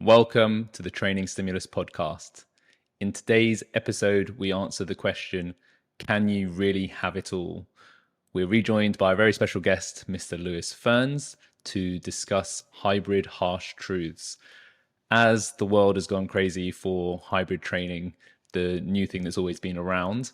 Welcome to the Training Stimulus podcast. In today's episode, we answer the question, can you really have it all? We're rejoined by a very special guest, Mr. Lewis Ferns, to discuss hybrid harsh truths. As the world has gone crazy for hybrid training, the new thing that's always been around,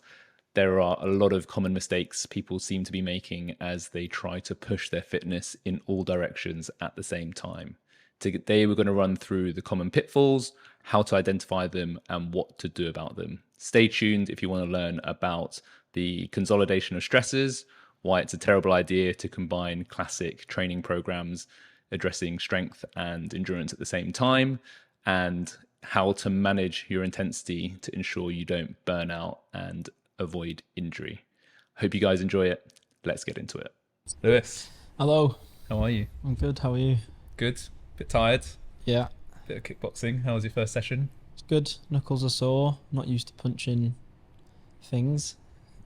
there are a lot of common mistakes people seem to be making as they try to push their fitness in all directions at the same time. Today, we're going to run through the common pitfalls, how to identify them, and what to do about them. Stay tuned if you want to learn about the consolidation of stresses, why it's a terrible idea to combine classic training programs addressing strength and endurance at the same time, and how to manage your intensity to ensure you don't burn out and avoid injury. Hope you guys enjoy it. Let's get into it. Lewis. Hello. How are you? I'm good. How are you? Good. Bit tired. Yeah. Bit of kickboxing. How was your first session? It's good. Knuckles are sore. Not used to punching things.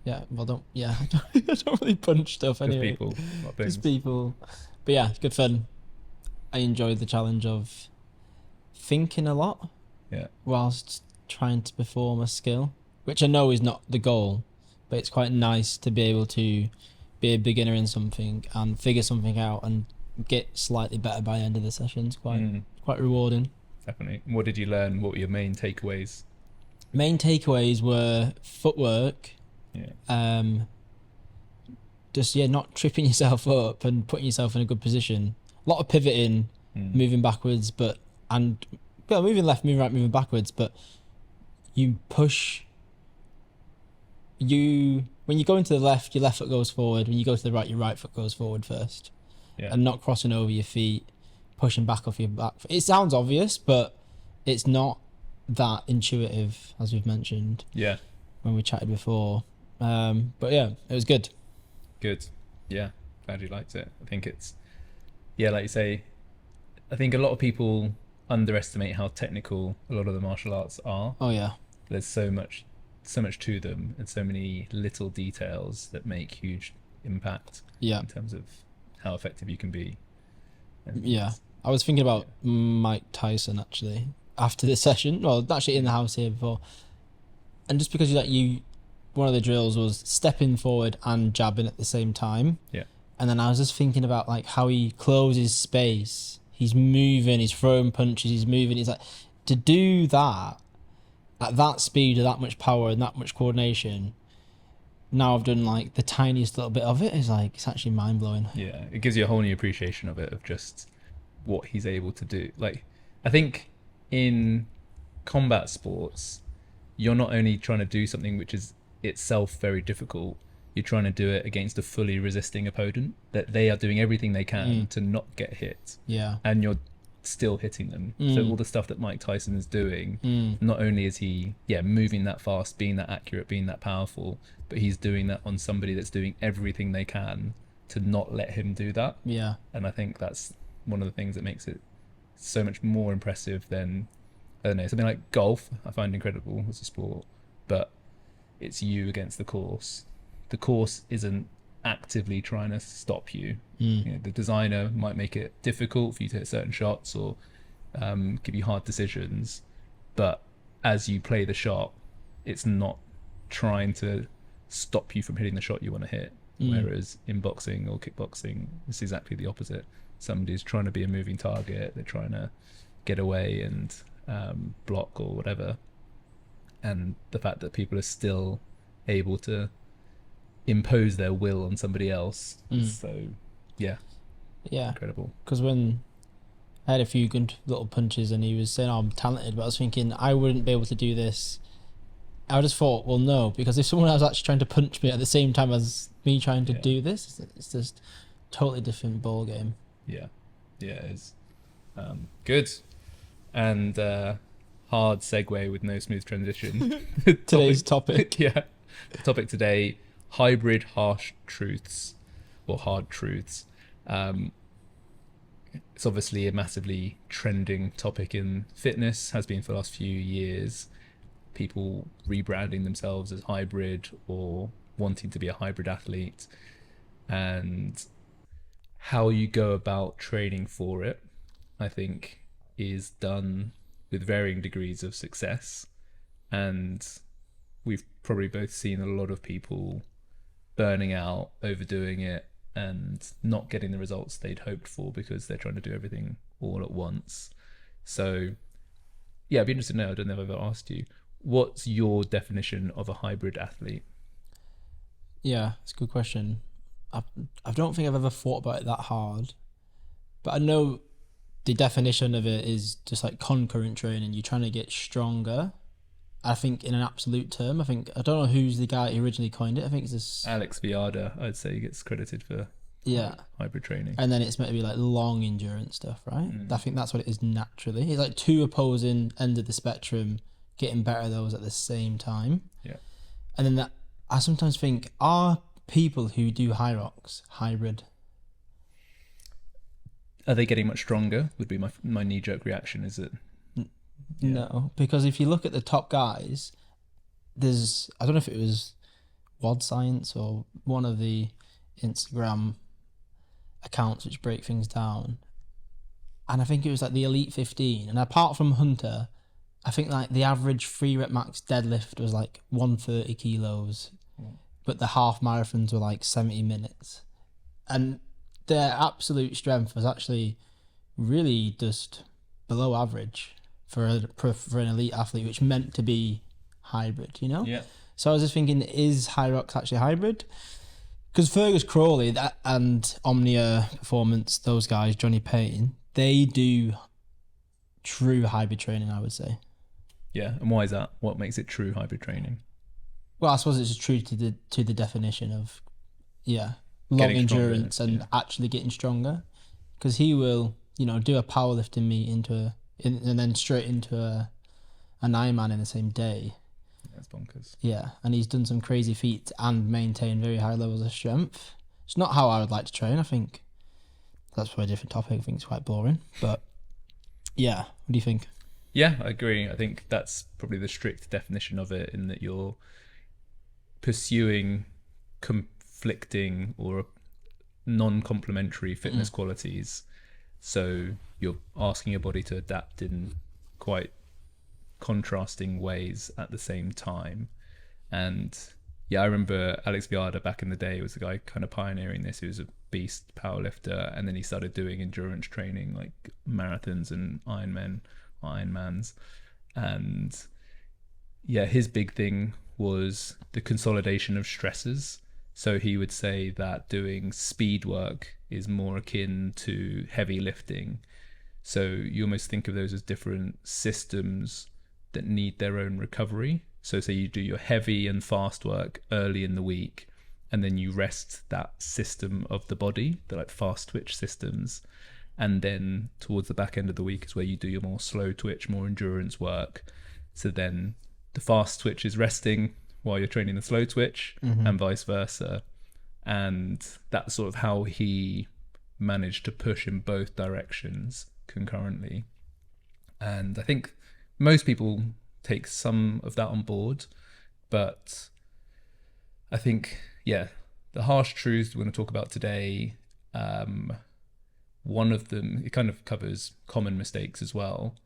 Yeah. Well, I don't really punch stuff anyway. Just people. Not things. Just people. But yeah, it's good fun. I enjoyed the challenge of thinking a lot. Yeah. Whilst trying to perform a skill, which I know is not the goal, but it's quite nice to be able to be a beginner in something and figure something out and get slightly better by the end of the session. It's quite rewarding. Definitely. What did you learn? What were your main takeaways? Main takeaways were footwork. Yeah. Not tripping yourself up and putting yourself in a good position. A lot of pivoting, moving backwards, moving left, moving right, moving backwards, but you push. When you go into the left, your left foot goes forward. When you go to the right, your right foot goes forward first. Yeah. And not crossing over your feet, pushing back off your back. It sounds obvious, but it's not that intuitive, as we've mentioned. Yeah. When we chatted before. But yeah, it was good. Good. Yeah. Glad you liked it. I think it's, like you say, I think a lot of people underestimate how technical a lot of the martial arts are. Oh yeah. There's so much to them and so many little details that make huge impact. Yeah. In terms of how effective you can be. Yeah. I was thinking about Mike Tyson actually after this session. Well, actually in the house here before. And just because one of the drills was stepping forward and jabbing at the same time. Yeah. And then I was just thinking about like how he closes space. He's moving, he's throwing punches, he's moving. He's like, to do that at that speed, with that much power and that much coordination. Now I've done like the tiniest little bit of it. It's actually mind blowing. Yeah, it gives you a whole new appreciation of it, of just what he's able to do. Like, I think in combat sports, you're not only trying to do something which is itself very difficult, you're trying to do it against a fully resisting opponent, that they are doing everything they can to not get hit. Yeah. And you're still hitting them. So all the stuff that Mike Tyson is doing, not only is he moving that fast, being that accurate, being that powerful, but he's doing that on somebody that's doing everything they can to not let him do that. Yeah. And I think that's one of the things that makes it so much more impressive than, I don't know, something like golf I find incredible as a sport, but it's you against the course. The course isn't actively trying to stop you. The designer might make it difficult for you to hit certain shots or give you hard decisions, but as you play the shot, it's not trying to stop you from hitting the shot you want to hit. Whereas in boxing or kickboxing, it's exactly the opposite. Somebody's trying to be a moving target, they're trying to get away and block or whatever, and the fact that people are still able to impose their will on somebody else. So yeah incredible. Because when I had a few good little punches and he was saying, I'm talented, but I was thinking I wouldn't be able to do this. I just thought, well, no, because if someone else actually trying to punch me at the same time as me trying to do this, it's just totally different ball game. Yeah it is. Good. And hard segue with no smooth transition. Today's topic. The topic today, hybrid harsh truths or hard truths. It's obviously a massively trending topic in fitness, has been for the last few years. People rebranding themselves as hybrid or wanting to be a hybrid athlete, and how you go about training for it, I think, is done with varying degrees of success, and we've probably both seen a lot of people burning out, overdoing it, and not getting the results they'd hoped for because they're trying to do everything all at once. So yeah, I'd be interested to know, I don't know if I've ever asked you, what's your definition of a hybrid athlete? Yeah, it's a good question. I don't think I've ever thought about it that hard, but I know the definition of it is just like concurrent training. You're trying to get stronger. I think in an absolute term, I don't know who's the guy who originally coined it. I think it's this Alex Viada, I'd say, gets credited for hybrid training. And then it's meant to be like long endurance stuff, right? I think that's what it is naturally. It's like two opposing ends of the spectrum, getting better at those at the same time. Yeah. And then I sometimes think, are people who do high rocks hybrid? Are they getting much stronger? Would be my knee-jerk reaction. Is it? No, because if you look at the top guys, there's, I don't know if it was WOD Science or one of the Instagram accounts which break things down, and I think it was like the Elite 15, and apart from Hunter, I think like the average 3 rep max deadlift was like 130 kilos, but the half marathons were like 70 minutes, and their absolute strength was actually really just below average for an elite athlete, which meant to be hybrid, you know? Yeah. So I was just thinking, is Hyrox actually hybrid? Because Fergus Crawley and Omnia Performance, those guys, Johnny Payne, they do true hybrid training, I would say. Yeah, and why is that? What makes it true hybrid training? Well, I suppose it's just true to the definition of, long Getting endurance stronger, and actually getting stronger. Because he will, do a powerlifting meet and then straight into an Ironman in the same day. That's bonkers. Yeah, and he's done some crazy feats and maintained very high levels of strength. It's not how I would like to train. I think that's probably a different topic. I think it's quite boring. But yeah, what do you think? Yeah, I agree. I think that's probably the strict definition of it, in that you're pursuing conflicting or non-complementary fitness qualities. So you're asking your body to adapt in quite contrasting ways at the same time. And yeah, I remember Alex Viada back in the day was the guy kind of pioneering this. He was a beast powerlifter, and then he started doing endurance training like marathons and Ironmans. And yeah, his big thing was the consolidation of stresses. So he would say that doing speed work is more akin to heavy lifting. So you almost think of those as different systems that need their own recovery. So say you do your heavy and fast work early in the week, and then you rest that system of the body, the like fast twitch systems. And then towards the back end of the week is where you do your more slow twitch, more endurance work. So then the fast twitch is resting while you're training the slow twitch, and vice versa. And that's sort of how he managed to push in both directions concurrently. And I think most people take some of that on board, but I think, the harsh truths we're going to talk about today, one of them, it kind of covers common mistakes as well,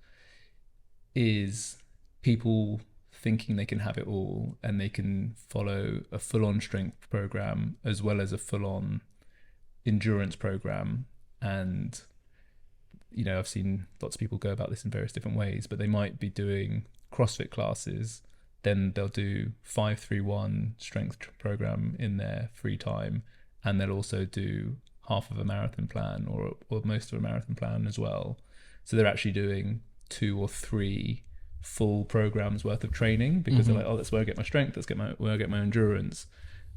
is people thinking they can have it all and they can follow a full-on strength program as well as a full-on endurance program. And I've seen lots of people go about this in various different ways, but they might be doing CrossFit classes, then they'll do 5-3-1 strength program in their free time, and they'll also do half of a marathon plan or most of a marathon plan as well. So they're actually doing 2 or 3 full programs worth of training, because they're like, oh, that's where I get my strength, where I get my endurance.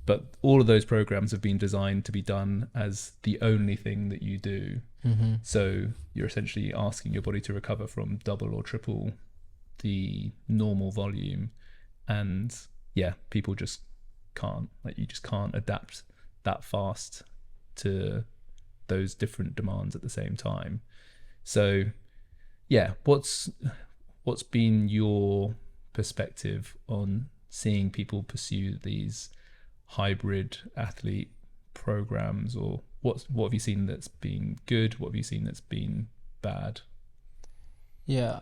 But all of those programs have been designed to be done as the only thing that you do. So you're essentially asking your body to recover from double or triple the normal volume. And people just can't, you just can't adapt that fast to those different demands at the same time. So what's been your perspective on seeing people pursue these hybrid athlete programs, or what have you seen that's been good? What have you seen that's been bad? Yeah.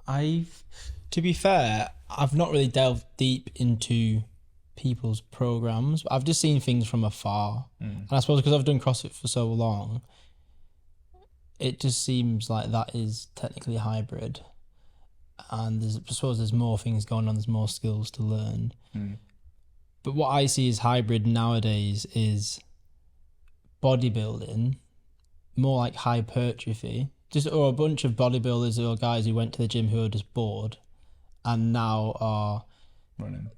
To be fair, I've not really delved deep into people's programs. I've just seen things from afar. And I suppose because I've done CrossFit for so long, it just seems like that is technically hybrid. And I suppose there's more things going on, there's more skills to learn. But what I see as hybrid nowadays is bodybuilding, more like hypertrophy. Or a bunch of bodybuilders or guys who went to the gym who are just bored and now are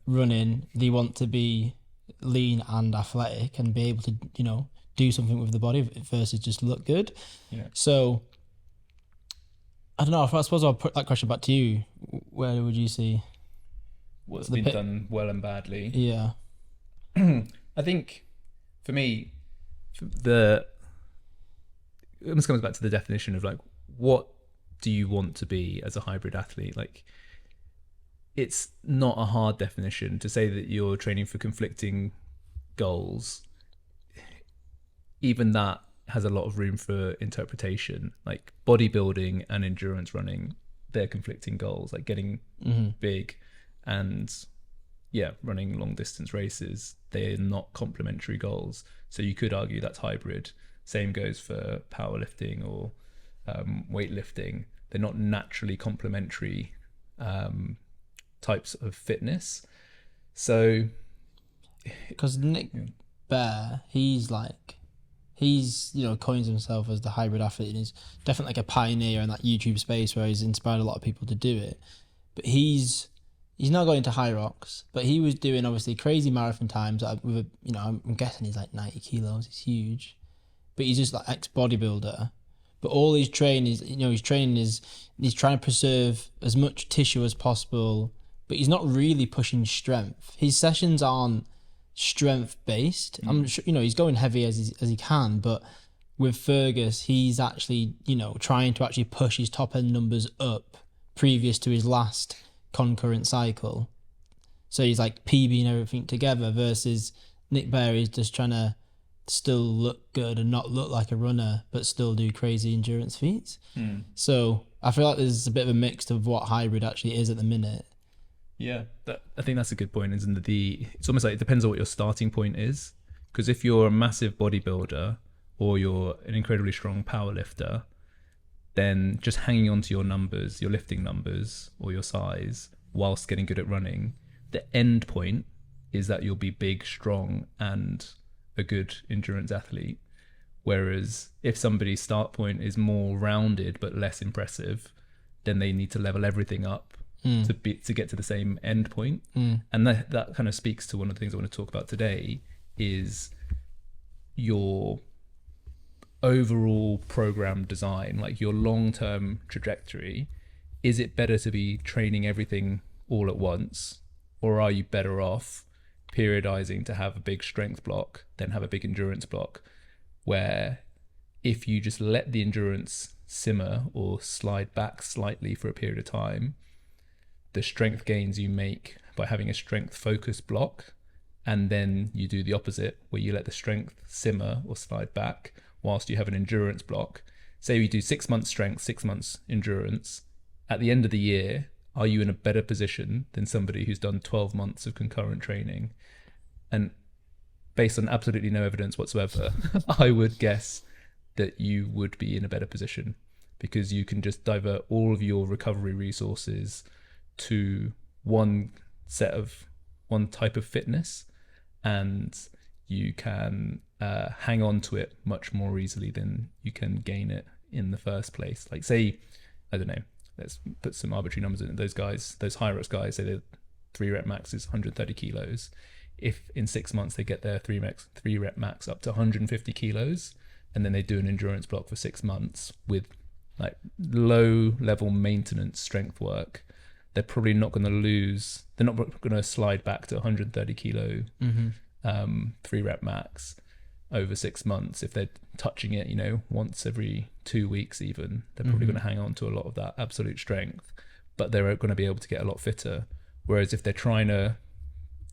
running. They want to be lean and athletic and be able to, do something with the body versus just look good. Yeah. So I don't know. I suppose I'll put that question back to you. Where would you see what's been done well and badly? Yeah. I think for me, it almost comes back to the definition of like, what do you want to be as a hybrid athlete? Like, it's not a hard definition to say that you're training for conflicting goals. Even that has a lot of room for interpretation. Like bodybuilding and endurance running, they're conflicting goals, like getting big and running long distance races. They're not complementary goals. So you could argue that's hybrid. Same goes for powerlifting or weightlifting. They're not naturally complementary types of fitness. So because Nick Bear, he's coins himself as the hybrid athlete, and he's definitely like a pioneer in that YouTube space where he's inspired a lot of people to do it. But he's now going into high rocks, but he was doing obviously crazy marathon times with I'm guessing he's like 90 kilos. He's huge, but he's just like ex-bodybuilder. But all his training is, he's trying to preserve as much tissue as possible, but he's not really pushing strength. His sessions aren't strength based. I'm sure, he's going heavy as he can, but with Fergus, he's actually, trying to actually push his top end numbers up previous to his last concurrent cycle. So he's like PBing everything together versus Nick Bear is just trying to still look good and not look like a runner, but still do crazy endurance feats. So I feel like there's a bit of a mix of what hybrid actually is at the minute. Yeah, I think that's a good point. Isn't it? It's almost like it depends on what your starting point is. Because if you're a massive bodybuilder or you're an incredibly strong powerlifter, then just hanging on to your numbers, your lifting numbers or your size, whilst getting good at running, the end point is that you'll be big, strong, and a good endurance athlete. Whereas if somebody's start point is more rounded but less impressive, then they need to level everything up to get to the same end point. And that kind of speaks to one of the things I want to talk about today is your overall program design, like your long-term trajectory. Is it better to be training everything all at once, or are you better off periodizing to have a big strength block, then have a big endurance block, where if you just let the endurance simmer or slide back slightly for a period of time, the strength gains you make by having a strength focused block, and then you do the opposite where you let the strength simmer or slide back whilst you have an endurance block. Say we do 6 months strength, 6 months endurance. At the end of the year, are you in a better position than somebody who's done 12 months of concurrent training? And based on absolutely no evidence whatsoever, I would guess that you would be in a better position, because you can just divert all of your recovery resources to one type of fitness, and you can hang on to it much more easily than you can gain it in the first place. Like say, I don't know, let's put some arbitrary numbers in. Those high rocks guys, say their 3 rep max is 130 kilos. If in 6 months they get their 3 rep max up to 150 kilos, and then they do an endurance block for 6 months with like low level maintenance strength work, they're probably not going to lose. They're not going to slide back to 130 kilo 3 rep max over 6 months. If they're touching it, once every 2 weeks even, they're probably going to hang on to a lot of that absolute strength, but they're going to be able to get a lot fitter. Whereas if they're trying to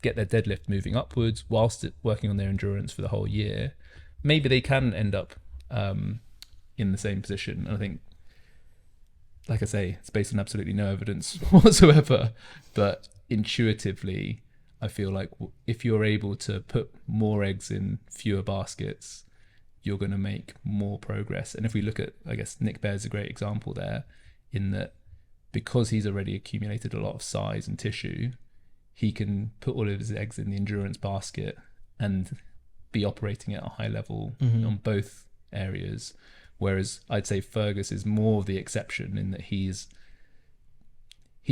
get their deadlift moving upwards whilst working on their endurance for the whole year, maybe they can end up in the same position. And I think like I say, it's based on absolutely no evidence whatsoever, but intuitively, I feel like if you're able to put more eggs in fewer baskets, you're going to make more progress. And if we look at, I guess Nick Bare's a great example there, in that because he's already accumulated a lot of size and tissue, he can put all of his eggs in the endurance basket and be operating at a high level on both areas. Whereas I'd say Fergus is more of the exception in that he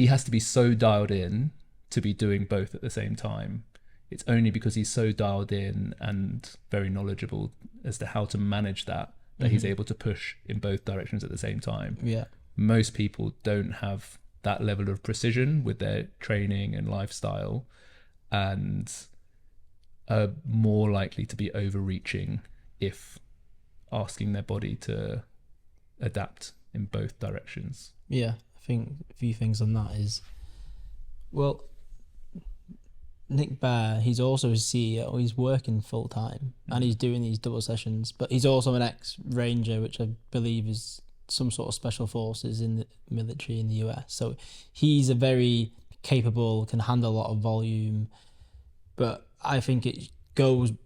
has to be so dialed in to be doing both at the same time. It's only because he's so dialed in and very knowledgeable as to how to manage that he's able to push in both directions at the same time. Yeah. Most people don't have that level of precision with their training and lifestyle, and are more likely to be overreaching if asking their body to adapt in both directions. Yeah, I think a few things on that is, well, Nick Bare, he's also a CEO. He's working full time and he's doing these double sessions, but he's also an ex-ranger, which I believe is some sort of special forces in the military in the US. So he's a very capable, can handle a lot of volume, but I think it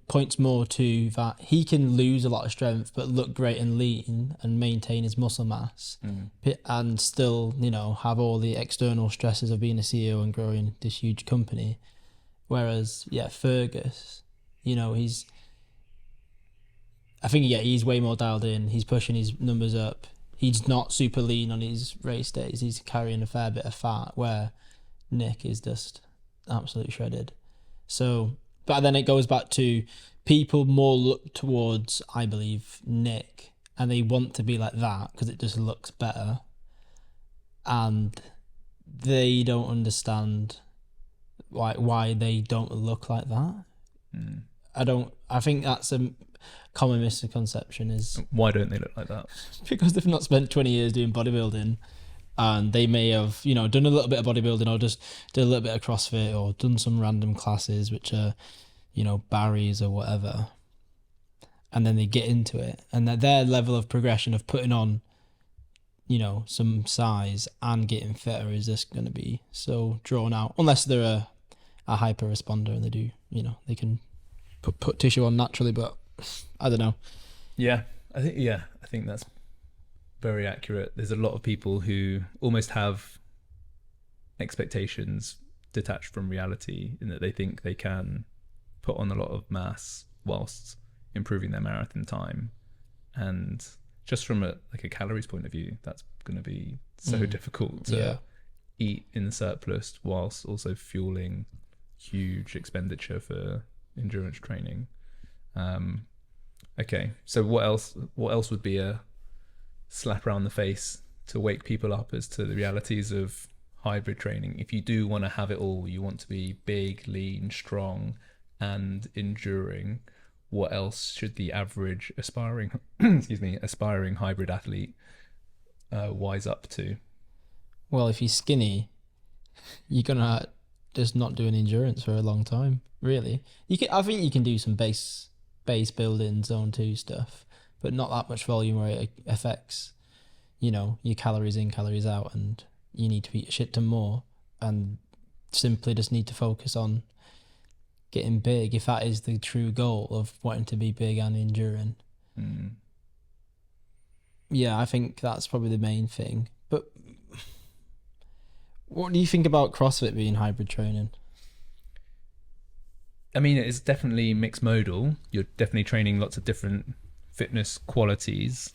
points more to that he can lose a lot of strength but look great and lean and maintain his muscle mass and still, have all the external stresses of being a CEO and growing this huge company. Whereas, Fergus, he's way more dialed in. He's pushing his numbers up. He's not super lean on his race days. He's carrying a fair bit of fat, where Nick is just absolutely shredded. So, but then it goes back to people more look towards, I believe, Nick, and they want to be like that because it just looks better. And they don't understand why they don't look like that. I think that's a common misconception, is why don't they look like that? Because they've not spent 20 years doing bodybuilding, and they may have done a little bit of bodybuilding or just did a little bit of CrossFit or done some random classes which are Barry's or whatever, and then they get into it, and their level of progression of putting on some size and getting fitter is just going to be so drawn out, unless they're a hyper responder and they do they can put tissue on naturally. But I don't know. I think that's very accurate. There's a lot of people who almost have expectations detached from reality, in that they think they can put on a lot of mass whilst improving their marathon time, and just from a calories point of view, that's going to be so difficult to eat in surplus whilst also fueling huge expenditure for endurance training. Okay, so what else would be a slap around the face to wake people up as to the realities of hybrid training? If you do want to have it all, you want to be big, lean, strong and enduring, what else should the average aspiring hybrid athlete wise up to? Well, if you're skinny, you're gonna just not do an endurance for a long time, really. I think you can do some base building zone 2 stuff, but not that much volume where it affects your calories in, calories out, and you need to eat a shit ton more, and simply just need to focus on getting big, if that is the true goal of wanting to be big and enduring. I think that's probably the main thing. But what do you think about CrossFit being hybrid training? I mean, it's definitely mixed modal. You're definitely training lots of different fitness qualities.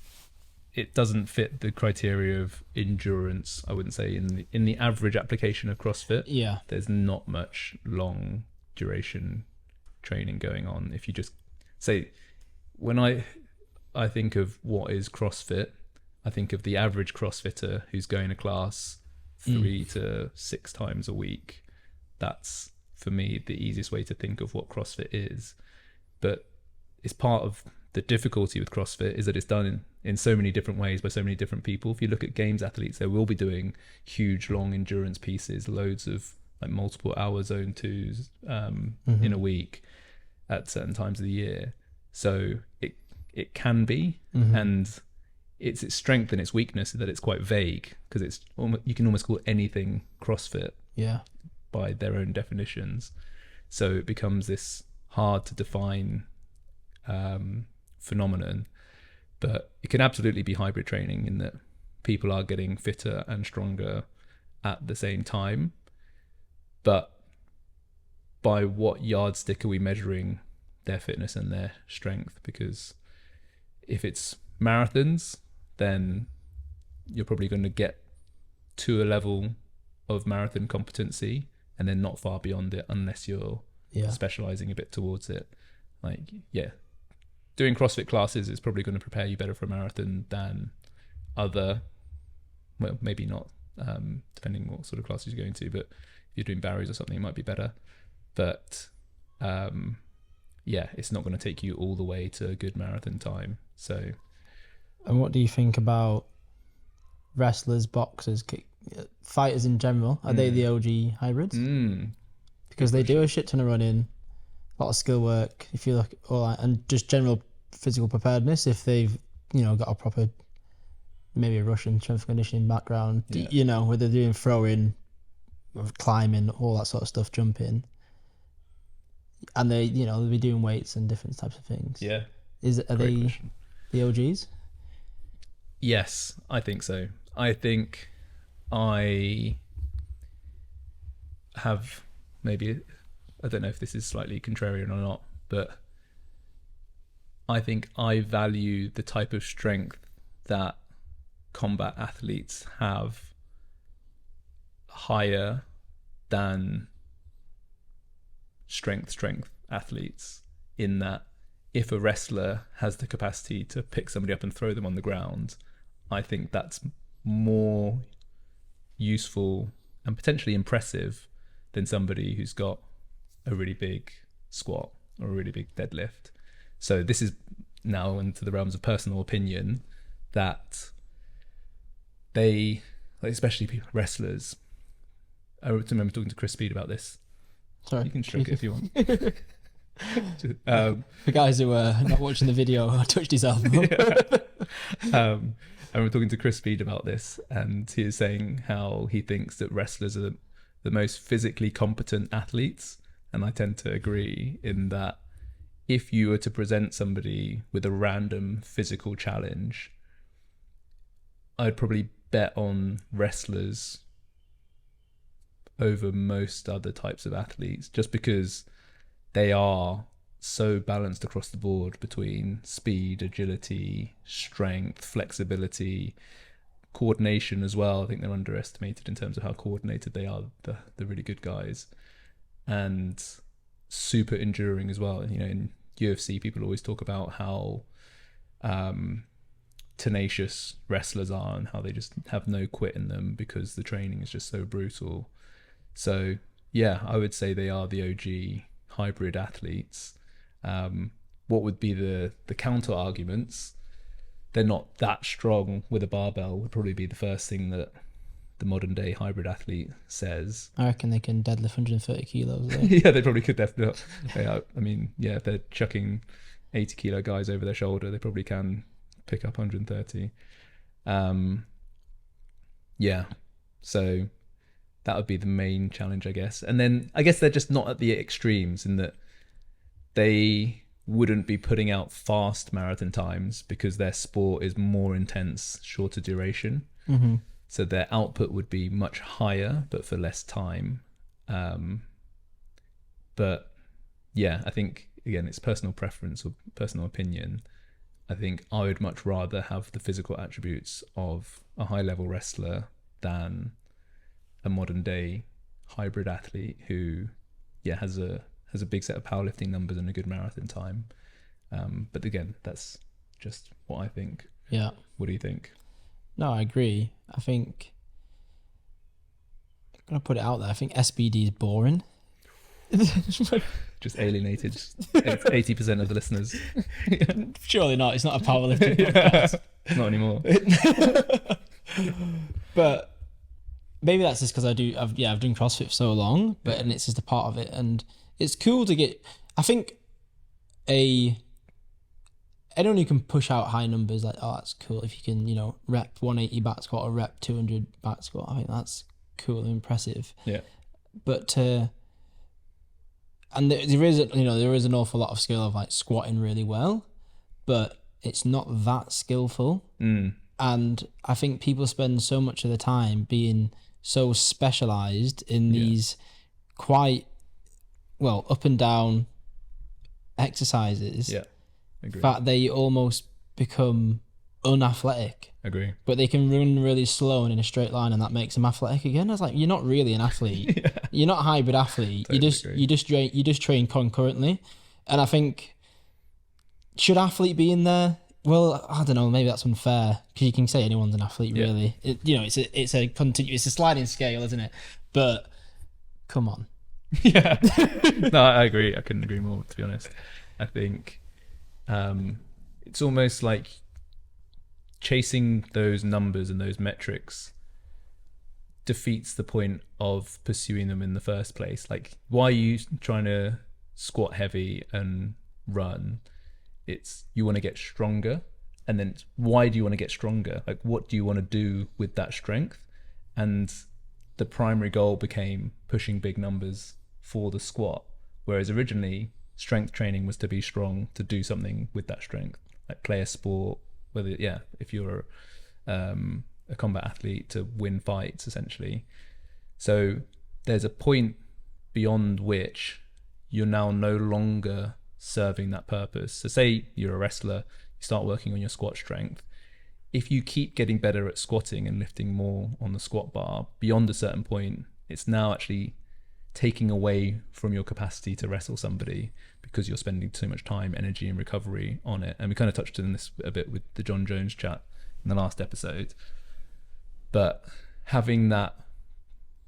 It doesn't fit the criteria of endurance, I wouldn't say, in the average application of CrossFit. Yeah. There's not much long duration training going on. If you just say, when I think of what is CrossFit, I think of the average CrossFitter who's going to class 3 to 6 times a week. That's, for me, the easiest way to think of what CrossFit is. But it's part of the difficulty with CrossFit is that it's done in so many different ways by so many different people. If you look at games athletes, they will be doing huge long endurance pieces, loads of multiple hour zone 2s in a week at certain times of the year. So it can be, and it's its strength and its weakness that it's quite vague, because it's you can almost call anything CrossFit Yeah. by their own definitions. So it becomes this hard to define phenomenon. But it can absolutely be hybrid training in that people are getting fitter and stronger at the same time. But by what yardstick are we measuring their fitness and their strength? Because if it's marathons, then you're probably going to get to a level of marathon competency and then not far beyond it unless you're specializing a bit towards it. Like, doing CrossFit classes is probably going to prepare you better for a marathon than other, well, maybe not, depending what sort of classes you're going to, but if you're doing barriers or something, it might be better. But it's not going to take you all the way to a good marathon time. So, and what do you think about wrestlers, boxers, fighters in general? Are they the OG hybrids? Because they do a shit ton of running, a lot of skill work. If you look and just general physical preparedness, if they've got a proper, maybe a Russian strength conditioning background, where they're doing throwing, climbing, all that sort of stuff, jumping, and they'll be doing weights and different types of things. Yeah, are they question. The OGs? Yes, I think so. I think I have maybe, I don't know if this is slightly contrarian or not, but I think I value the type of strength that combat athletes have higher than strength athletes, in that if a wrestler has the capacity to pick somebody up and throw them on the ground, I think that's more useful and potentially impressive than somebody who's got a really big squat or a really big deadlift. So this is now into the realms of personal opinion, that they, like especially wrestlers, I remember talking to Chris Speed about this. Sorry, you can stroke it if you want. For guys who are not watching the video, I touched his elbow. I remember talking to Chris Speed about this, and he was saying how he thinks that wrestlers are the most physically competent athletes, and I tend to agree in that if you were to present somebody with a random physical challenge, I'd probably bet on wrestlers over most other types of athletes, just because they are so balanced across the board between speed, agility, strength, flexibility, coordination as well. I think they're underestimated in terms of how coordinated they are, the really good guys, and super enduring as well. And in UFC, people always talk about how tenacious wrestlers are and how they just have no quit in them because the training is just so brutal. So I would say they are the OG hybrid athletes. What would be the counter arguments? They're not that strong with a barbell would probably be the first thing that the modern day hybrid athlete says. I reckon they can deadlift 130 kilos. Yeah, they probably could definitely. I mean, if they're chucking 80 kilo guys over their shoulder, they probably can pick up 130. So that would be the main challenge, I guess. And then I guess they're just not at the extremes in that they wouldn't be putting out fast marathon times because their sport is more intense, shorter duration. Mm-hmm. So their output would be much higher, but for less time. But I think, again, it's personal preference or personal opinion. I think I would much rather have the physical attributes of a high-level wrestler than a modern-day hybrid athlete who, has a big set of powerlifting numbers and a good marathon time. But again, that's just what I think. Yeah. What do you think? No, I agree. I think, I'm going to put it out there, I think SBD is boring. Just alienated 80% of the listeners. Surely not. It's not a powerlifting podcast. Not anymore. But maybe that's just because I've done CrossFit for so long, and it's just a part of it, and it's cool to get. I think a anyone who can push out high numbers, like, oh, that's cool. If you can, rep 180 back squat or rep 200 back squat, I think that's cool and impressive. Yeah. But and there is an awful lot of skill of like squatting really well, but it's not that skillful. And I think people spend so much of the time being so specialized in these quite up and down exercises. Yeah. Agree. That they almost become unathletic. Agree. But they can run really slow and in a straight line, and that makes them athletic again. I was like, you're not really an athlete. You're not a hybrid athlete. Totally You just train concurrently. And I think, should athlete be in there? Well, I don't know. Maybe that's unfair because you can say anyone's an athlete. Really, it's a sliding scale, isn't it? But come on. Yeah. No, I agree. I couldn't agree more. To be honest, I think it's almost like chasing those numbers and those metrics defeats the point of pursuing them in the first place. Like, why are you trying to squat heavy and run? It's you want to get stronger, and then why do you want to get stronger? Like, what do you want to do with that strength? And the primary goal became pushing big numbers for the squat, whereas originally strength training was to be strong, to do something with that strength, like play a sport, whether if you're a combat athlete, to win fights essentially. So there's a point beyond which you're now no longer serving that purpose. So say you're a wrestler, you start working on your squat strength. If you keep getting better at squatting and lifting more on the squat bar beyond a certain point, it's now actually taking away from your capacity to wrestle somebody because you're spending too much time, energy and recovery on it. And we kind of touched on this a bit with the John Jones chat in the last episode. But having that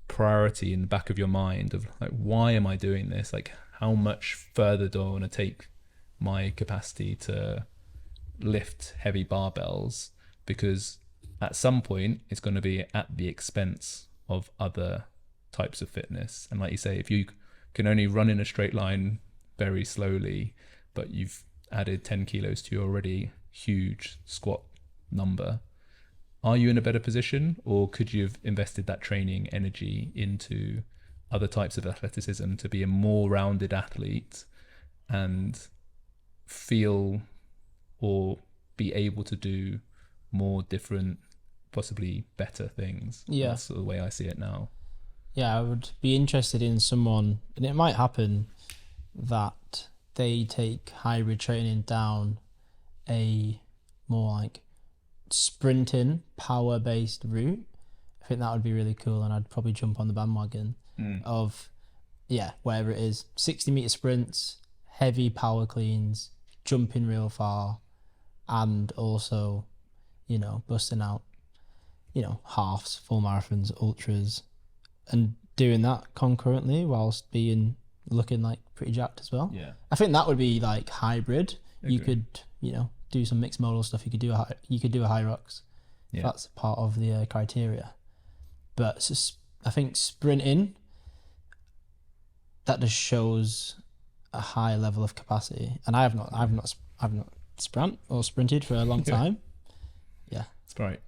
priority in the back of your mind of like, why am I doing this? Like, how much further do I want to take my capacity to lift heavy barbells? Because at some point it's going to be at the expense of other types of fitness. And like you say, if you can only run in a straight line very slowly, but you've added 10 kilos to your already huge squat number, are you in a better position? Or could you have invested that training energy into other types of athleticism to be a more rounded athlete and feel or be able to do more different, possibly better things? Yeah. That's sort of the way I see it now. Yeah, I would be interested in someone, and it might happen that they take hybrid training down a more like sprinting, power-based route. I think that would be really cool, and I'd probably jump on the bandwagon of, wherever it is, 60-meter sprints, heavy power cleans, jumping real far, and also, busting out, halves, full marathons, ultras, and doing that concurrently whilst looking like pretty jacked as well. Yeah, I think that would be like hybrid. Agree. You could, do some mixed modal stuff. You could do a high rocks. Yeah. That's part of the criteria. But I think sprinting, that just shows a high level of capacity. And I've not sprinted for a long time. Yeah, that's right.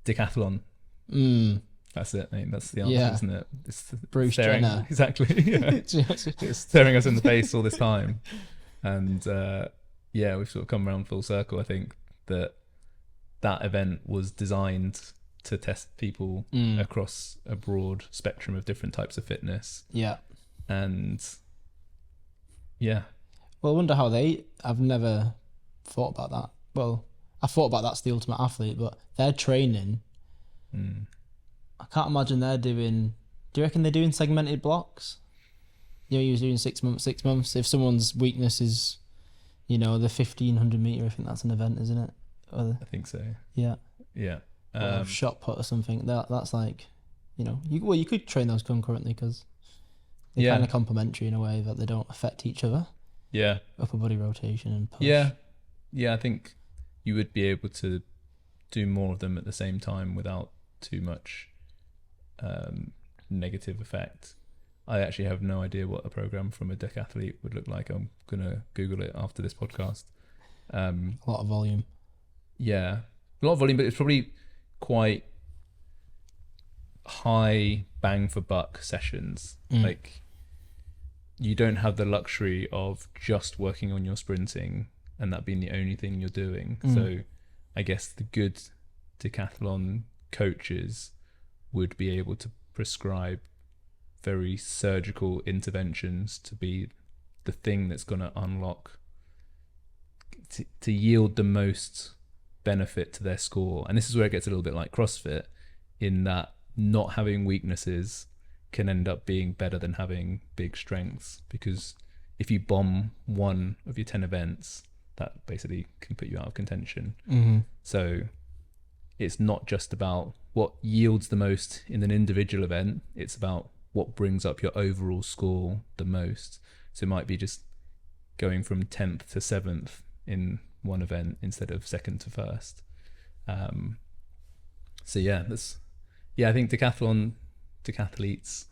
Decathlon. That's it, mate. That's the answer, isn't it? It's Bruce Jenner. Exactly. Yeah. It's staring us in the face all this time. And we've sort of come around full circle. I think that event was designed to test people across a broad spectrum of different types of fitness. Yeah. And yeah. Well, I wonder how I've never thought about that. Well, I thought about that's the ultimate athlete, but their training, I can't imagine they're doing. Do you reckon they're doing segmented blocks? He was doing 6 months, 6 months. If someone's weakness is, the 1500 meter, I think that's an event, isn't it? I think so. Yeah. Yeah. Or shot put or something. That's like, you could train those concurrently because they're kind of complementary in a way that they don't affect each other. Yeah. Upper body rotation and push. Yeah. Yeah, I think you would be able to do more of them at the same time without too much negative effect. I actually have no idea what a program from a decathlete would look like. I'm gonna Google it after this podcast. A lot of volume. Yeah, a lot of volume, but it's probably quite high bang for buck sessions. Like, you don't have the luxury of just working on your sprinting and that being the only thing you're doing. So I guess the good decathlon coaches would be able to prescribe very surgical interventions to be the thing that's going to unlock, to yield the most benefit to their score. And this is where it gets a little bit like CrossFit, in that not having weaknesses can end up being better than having big strengths, because if you bomb one of your 10 events, that basically can put you out of contention. So it's not just about what yields the most in an individual event, it's about what brings up your overall score the most. So it might be just going from 10th to 7th in one event instead of 2nd to 1st. So yeah, I think decathletes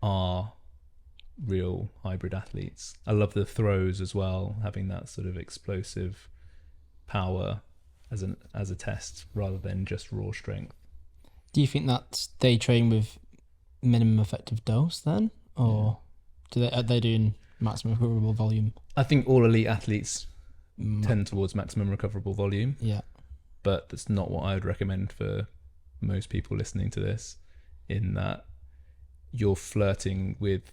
are real hybrid athletes. I love the throws as well, having that sort of explosive power as a test rather than just raw strength. Do you think that they train with minimum effective dose then, or are they doing maximum recoverable volume? I think all elite athletes tend towards maximum recoverable volume. Yeah, but that's not what I would recommend for most people listening to this, in that you're flirting with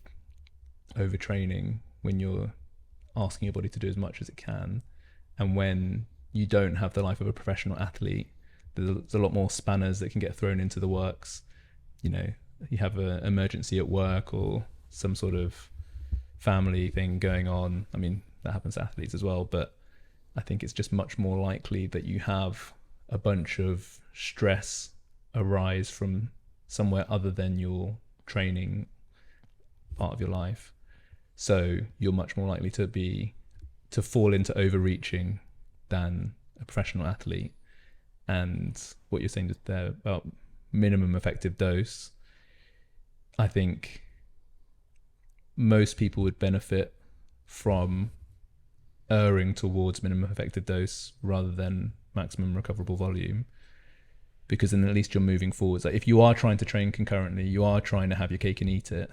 overtraining when you're asking your body to do as much as it can, and when you don't have the life of a professional athlete, there's a lot more spanners that can get thrown into the works. You know, you have an emergency at work or some sort of family thing going on. I mean, that happens to athletes as well, but I think it's just much more likely that you have a bunch of stress arise from somewhere other than your training part of your life. So you're much more likely to fall into overreaching than a professional athlete. And what you're saying there about minimum effective dose, I think most people would benefit from erring towards minimum effective dose rather than maximum recoverable volume, because then at least you're moving forwards. Like, if you are trying to train concurrently, you are trying to have your cake and eat it,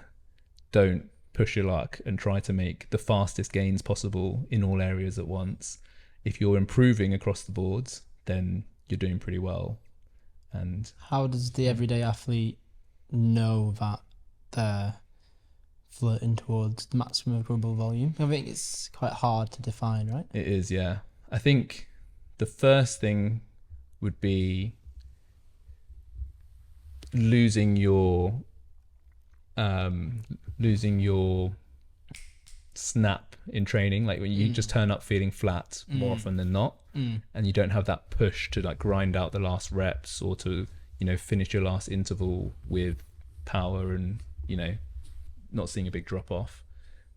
don't push your luck and try to make the fastest gains possible in all areas at once. If you're improving across the boards, then you're doing pretty well. And how does the everyday athlete know that they're flirting towards the maximum recoverable volume? I think it's quite hard to define, right? It is, yeah. I think the first thing would be losing your snap in training. Like, when you just turn up feeling flat more often than not, and you don't have that push to like grind out the last reps, or to, you know, finish your last interval with power, and, you know, not seeing a big drop off.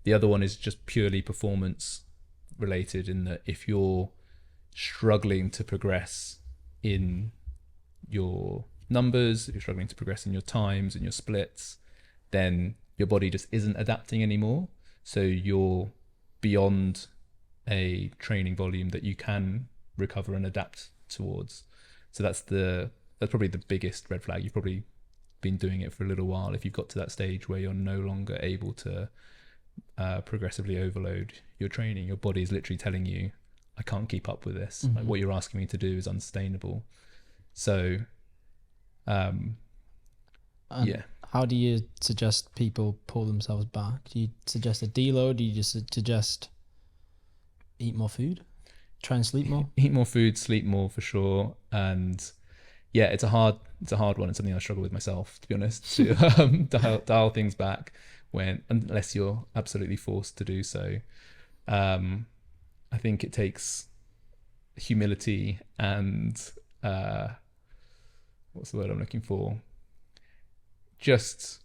The other one is just purely performance related, in that if you're struggling to progress in your numbers, if you're struggling to progress in your times and your splits, then your body just isn't adapting anymore. So you're beyond a training volume that you can recover and adapt towards. So that's probably the biggest red flag. You've probably been doing it for a little while if you've got to that stage where you're no longer able to progressively overload your training. Your body is literally telling you, I can't keep up with this. Like, what you're asking me to do is unsustainable. So yeah. How do you suggest people pull themselves back? Do you suggest a deload? Do you just suggest eat more food, try and sleep more? Eat more food, sleep more, for sure. And yeah, it's a hard one. It's something I struggle with myself, to be honest, to dial things back unless you're absolutely forced to do so. I think it takes humility and what's the word I'm looking for? Just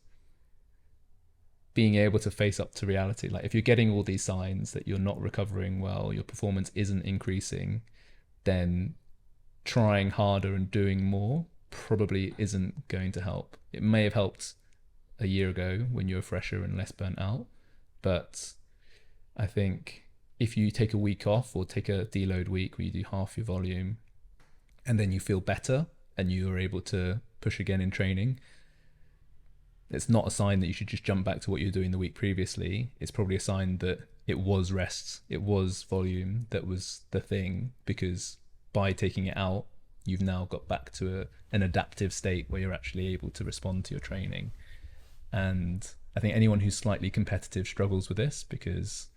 being able to face up to reality. Like, if you're getting all these signs that you're not recovering well, your performance isn't increasing, then trying harder and doing more probably isn't going to help. It may have helped a year ago when you were fresher and less burnt out. But I think if you take a week off or take a deload week where you do half your volume and then you feel better and you are able to push again in training, it's not a sign that you should just jump back to what you were doing the week previously. It's probably a sign that it was rest, it was volume that was the thing, because by taking it out, you've now got back to an adaptive state where you're actually able to respond to your training. And I think anyone who's slightly competitive struggles with this, because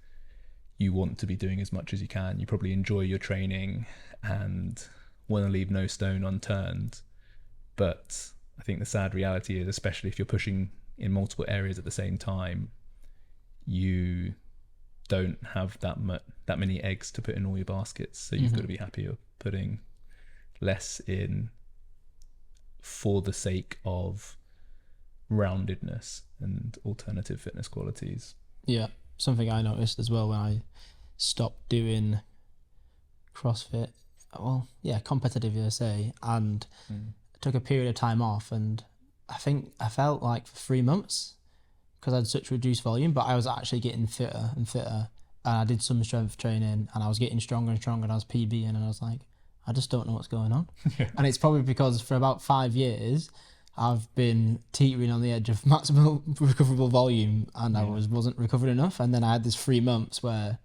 you want to be doing as much as you can. You probably enjoy your training and want to leave no stone unturned. But I think the sad reality is, especially if you're pushing in multiple areas at the same time, you don't have that many eggs to put in all your baskets. So you've got to be happier putting less in for the sake of roundedness and alternative fitness qualities. Yeah, something I noticed as well when I stopped doing CrossFit, well, yeah, competitive USA, and took a period of time off, and I think I felt like for 3 months, because I had such reduced volume, but I was actually getting fitter and fitter, and I did some strength training, and I was getting stronger and stronger, and I was PBing, and I was like, I just don't know what's going on. And it's probably because for about 5 years I've been teetering on the edge of maximum recoverable volume, and I wasn't recovered enough, and then I had this 3 months where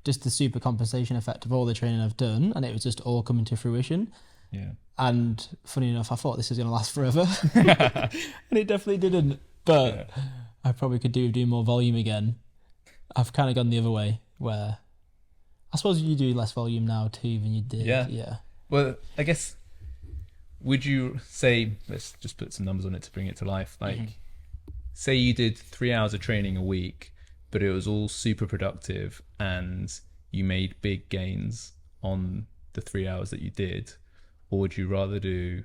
just the super compensation effect of all the training I've done, and it was just all coming to fruition. Yeah. And funny enough, I thought this was going to last forever, and it definitely didn't. But I probably could do more volume again. I've kind of gone the other way, where I suppose you do less volume now too than you did. Yeah. Well, I guess, would you say, let's just put some numbers on it to bring it to life. Like, say you did 3 hours of training a week, but it was all super productive and you made big gains on the 3 hours that you did. Or would you rather do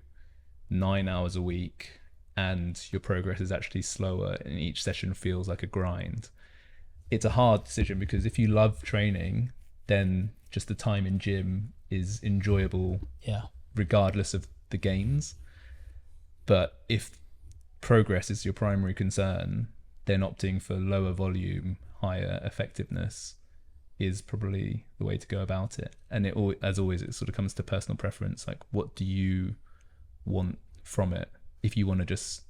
9 hours a week and your progress is actually slower and each session feels like a grind? It's a hard decision, because if you love training, then just the time in gym is enjoyable regardless of the gains. But if progress is your primary concern, then opting for lower volume, higher effectiveness is probably the way to go about it. And it, as always, it sort of comes to personal preference. Like, what do you want from it? If you want to just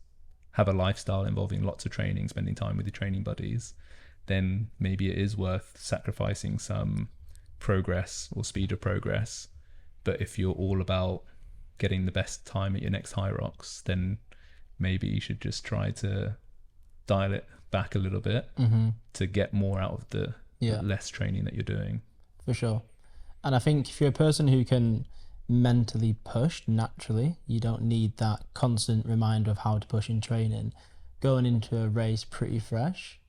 have a lifestyle involving lots of training, spending time with your training buddies, then maybe it is worth sacrificing some progress or speed of progress. But if you're all about getting the best time at your next high rocks, then maybe you should just try to dial it back a little bit to get more out of the less training that you're doing. For sure. And I think if you're a person who can mentally push naturally, you don't need that constant reminder of how to push in training. Going into a race pretty fresh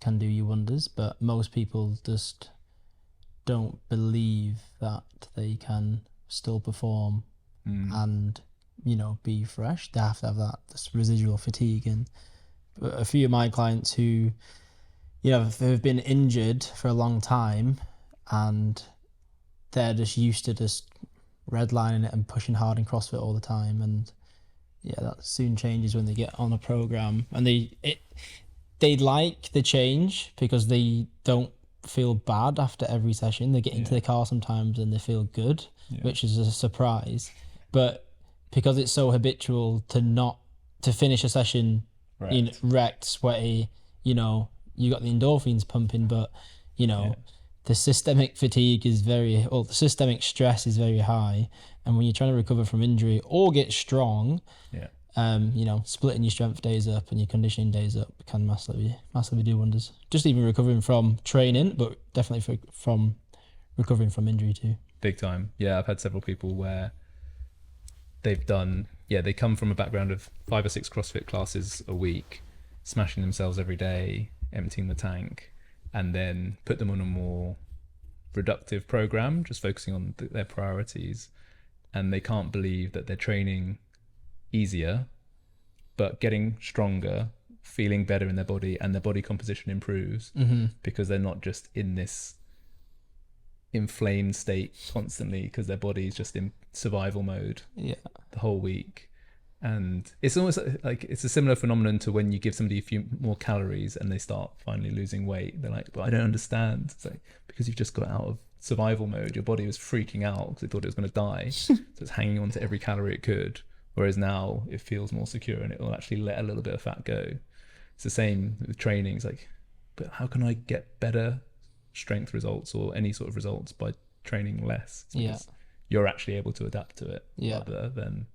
can do you wonders, but most people just don't believe that they can still perform and, be fresh. They have to have this residual fatigue. And a few of my clients who, they've been injured for a long time and they're just used to just redlining it and pushing hard in CrossFit all the time. And that soon changes when they get on a program, and they like the change because they don't feel bad after every session. They get into the car sometimes and they feel good, which is a surprise. But because it's so habitual to finish a session wrecked, sweaty, you got the endorphins pumping, but the systemic fatigue is the systemic stress is very high. And when you're trying to recover from injury or get strong, splitting your strength days up and your conditioning days up can massively do wonders. Just even recovering from training, but definitely from recovering from injury too. Big time. Yeah, I've had several people where they've done, they come from a background of 5 or 6 CrossFit classes a week, smashing themselves every day, emptying the tank, and then put them on a more productive program, just focusing on their priorities. And they can't believe that they're training easier, but getting stronger, feeling better in their body, and their body composition improves because they're not just in this inflamed state constantly because their body is just in survival mode the whole week. And it's almost like it's a similar phenomenon to when you give somebody a few more calories and they start finally losing weight. They're like, but I don't understand. It's like, because you've just got out of survival mode. Your body was freaking out because it thought it was going to die. So it's hanging on to every calorie it could. Whereas now it feels more secure and it will actually let a little bit of fat go. It's the same with training. It's like, but how can I get better strength results or any sort of results by training less? It's you're actually able to adapt to it rather than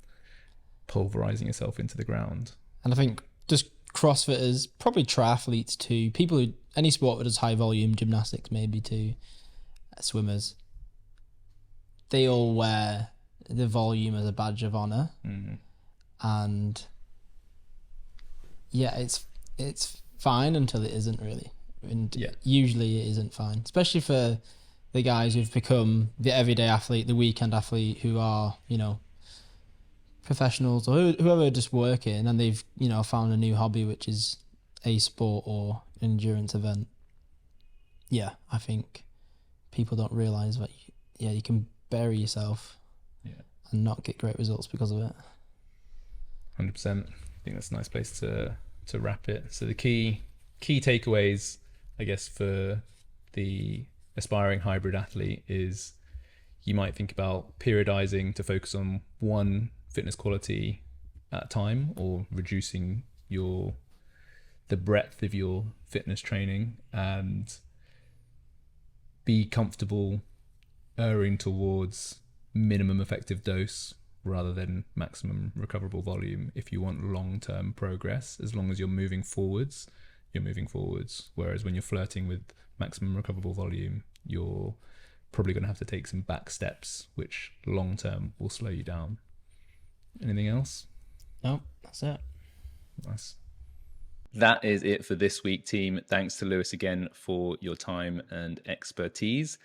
pulverizing yourself into the ground. And I think just CrossFitters, probably triathletes too, people who, any sport that does high volume, gymnastics maybe too, swimmers, they all wear the volume as a badge of honor. And yeah, it's fine until it isn't really. And usually it isn't fine, especially for the guys who've become the everyday athlete, the weekend athlete, who are, you know, professionals or whoever are just working and they've, you know, found a new hobby, which is a sport or endurance event. Yeah, I think people don't realize that, you can bury yourself and not get great results because of it. 100%. I think that's a nice place to wrap it. So the key takeaways, I guess, for the aspiring hybrid athlete is you might think about periodizing to focus on one fitness quality at a time, or reducing the breadth of your fitness training, and be comfortable erring towards minimum effective dose rather than maximum recoverable volume if you want long-term progress. As long as you're moving forwards, whereas when you're flirting with maximum recoverable volume, you're probably going to have to take some back steps, which long-term will slow you down. Anything else? No, that's it. Nice. That is it for this week, team. Thanks to Lewis again for your time and expertise.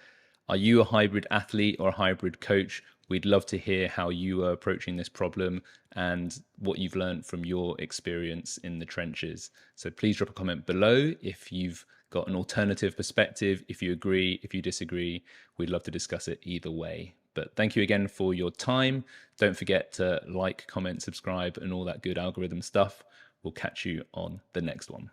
Are you a hybrid athlete or a hybrid coach? We'd love to hear how you are approaching this problem and what you've learned from your experience in the trenches. So please drop a comment below if you've got an alternative perspective, if you agree, if you disagree. We'd love to discuss it either way. But thank you again for your time. Don't forget to like, comment, subscribe, and all that good algorithm stuff. We'll catch you on the next one.